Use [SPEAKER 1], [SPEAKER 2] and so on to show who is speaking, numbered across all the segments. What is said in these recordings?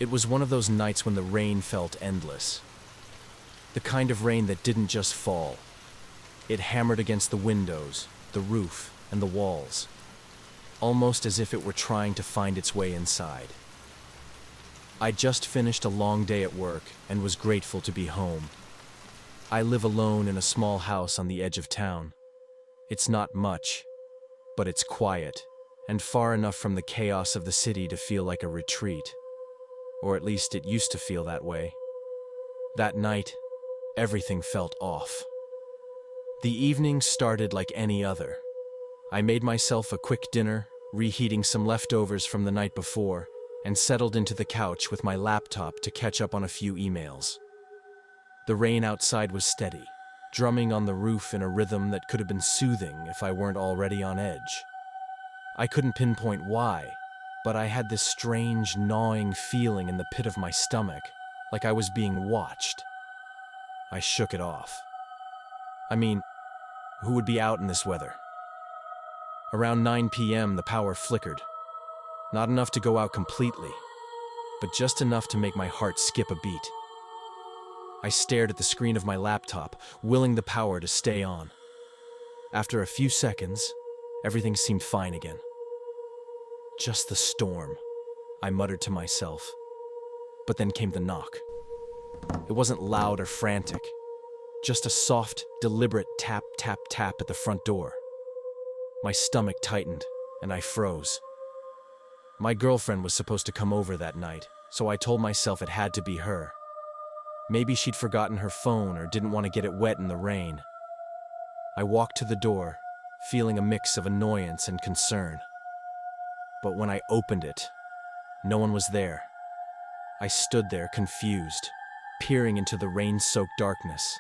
[SPEAKER 1] It was one of those nights when the rain felt endless. The kind of rain that didn't just fall. It hammered against the windows, the roof, and the walls, almost as if it were trying to find its way inside. I just finished a long day at work and was grateful to be home. I live alone in a small house on the edge of town. It's not much, but it's quiet and far enough from the chaos of the city to feel like a retreat. Or at least it used to feel that way. That night, everything felt off. The evening started like any other. I made myself a quick dinner, reheating some leftovers from the night before, and settled into the couch with my laptop to catch up on a few emails. The rain outside was steady, drumming on the roof in a rhythm that could have been soothing if I weren't already on edge. I couldn't pinpoint why, but I had this strange, gnawing feeling in the pit of my stomach, like I was being watched. I shook it off. I mean, who would be out in this weather? Around 9 p.m., the power flickered. Not enough to go out completely, but just enough to make my heart skip a beat. I stared at the screen of my laptop, willing the power to stay on. After a few seconds, everything seemed fine again. Just the storm, I muttered to myself. But then came the knock. It wasn't loud or frantic, just a soft, deliberate tap, tap, tap at the front door. My stomach tightened, and I froze. My girlfriend was supposed to come over that night, so I told myself it had to be her. Maybe she'd forgotten her phone or didn't want to get it wet in the rain. I walked to the door, feeling a mix of annoyance and concern. But when I opened it, no one was there. I stood there confused, peering into the rain-soaked darkness.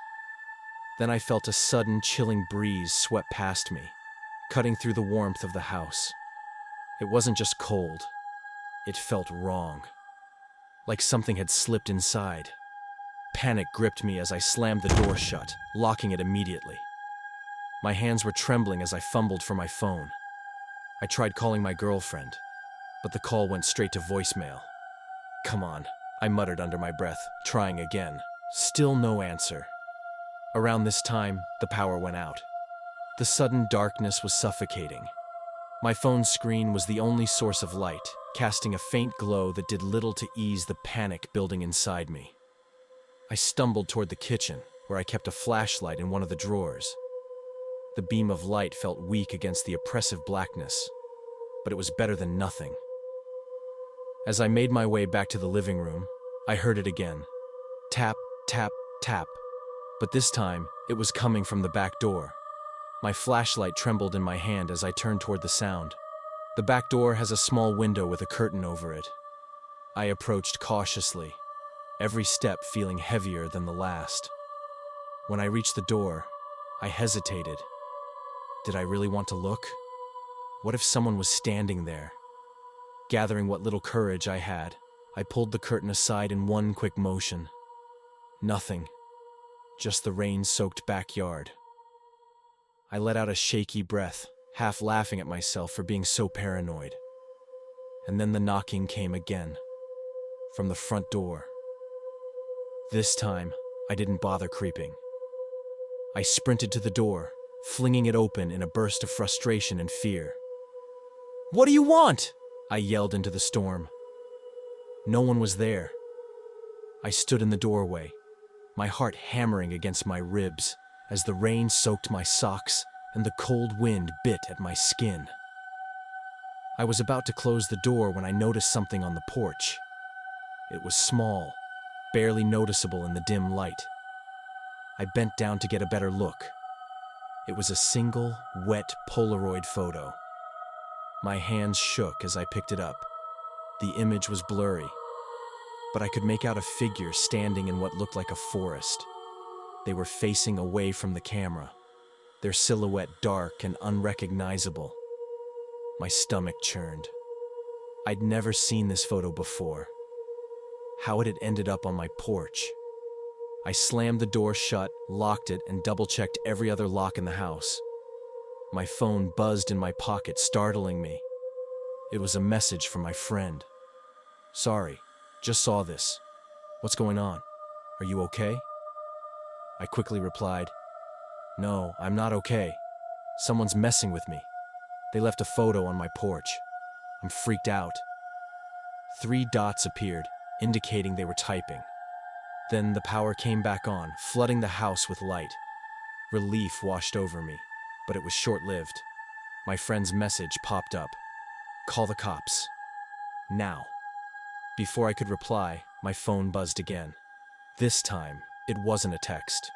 [SPEAKER 1] Then I felt a sudden, chilling breeze sweep past me, cutting through the warmth of the house. It wasn't just cold. It felt wrong, like something had slipped inside. Panic gripped me as I slammed the door shut, locking it immediately. My hands were trembling as I fumbled for my phone. I tried calling my girlfriend, but the call went straight to voicemail. Come on, I muttered under my breath, trying again. Still no answer. Around this time, the power went out. The sudden darkness was suffocating. My phone's screen was the only source of light, casting a faint glow that did little to ease the panic building inside me. I stumbled toward the kitchen, where I kept a flashlight in one of the drawers. The beam of light felt weak against the oppressive blackness, but it was better than nothing. As I made my way back to the living room, I heard it again. Tap, tap, tap. But this time, it was coming from the back door. My flashlight trembled in my hand as I turned toward the sound. The back door has a small window with a curtain over it. I approached cautiously, every step feeling heavier than the last. When I reached the door, I hesitated. Did I really want to look? What if someone was standing there? Gathering what little courage I had, I pulled the curtain aside in one quick motion. Nothing. Just the rain-soaked backyard. I let out a shaky breath, half laughing at myself for being so paranoid. And then the knocking came again, from the front door. This time, I didn't bother creeping. I sprinted to the door, flinging it open in a burst of frustration and fear. "What do you want?" I yelled into the storm. No one was there. I stood in the doorway, my heart hammering against my ribs as the rain soaked my socks and the cold wind bit at my skin. I was about to close the door when I noticed something on the porch. It was small, barely noticeable in the dim light. I bent down to get a better look. It was a single, wet Polaroid photo. My hands shook as I picked it up. The image was blurry, but I could make out a figure standing in what looked like a forest. They were facing away from the camera, their silhouette dark and unrecognizable. My stomach churned. I'd never seen this photo before. How had it ended up on my porch? I slammed the door shut, locked it, and double-checked every other lock in the house. My phone buzzed in my pocket, startling me. It was a message from my friend. "Sorry, Just saw this. What's going on? Are you okay? I quickly replied, No, I'm not okay. Someone's messing with me. They left a photo on my porch. I'm freaked out. 3 dots appeared, indicating they were typing. Then the power came back on, flooding the house with light. Relief washed over me, but it was short-lived. My friend's message popped up. Call the cops. Now. Before I could reply, my phone buzzed again. This time, it wasn't a text.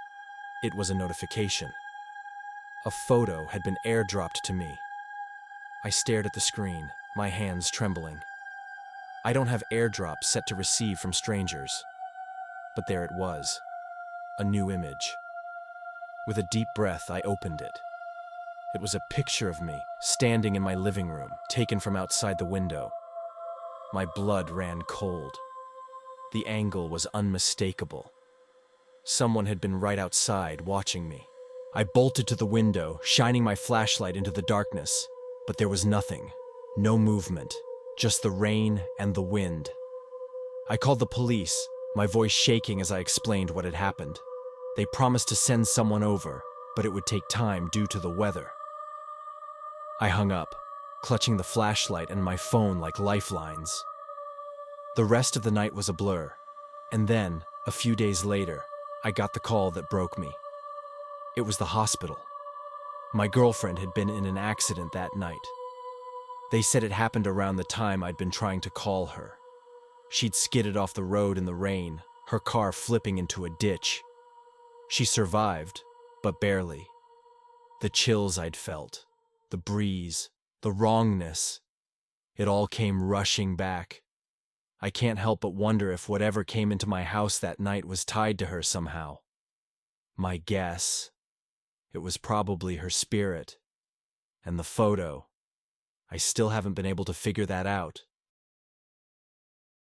[SPEAKER 1] It was a notification. A photo had been airdropped to me. I stared at the screen, my hands trembling. I don't have AirDropped set to receive from strangers. But there it was. A new image. With a deep breath, I opened it. It was a picture of me, standing in my living room, taken from outside the window. My blood ran cold. The angle was unmistakable. Someone had been right outside, watching me. I bolted to the window, shining my flashlight into the darkness, but there was nothing. No movement, just the rain and the wind. I called the police, my voice shaking as I explained what had happened. They promised to send someone over, but it would take time due to the weather. I hung up, clutching the flashlight and my phone like lifelines. The rest of the night was a blur, and then, a few days later, I got the call that broke me. It was the hospital. My girlfriend had been in an accident that night. They said it happened around the time I'd been trying to call her. She'd skidded off the road in the rain, her car flipping into a ditch. She survived, but barely. The chills I'd felt, the breeze, the wrongness, it all came rushing back. I can't help but wonder if whatever came into my house that night was tied to her somehow. My guess, it was probably her spirit. And the photo, I still haven't been able to figure that out.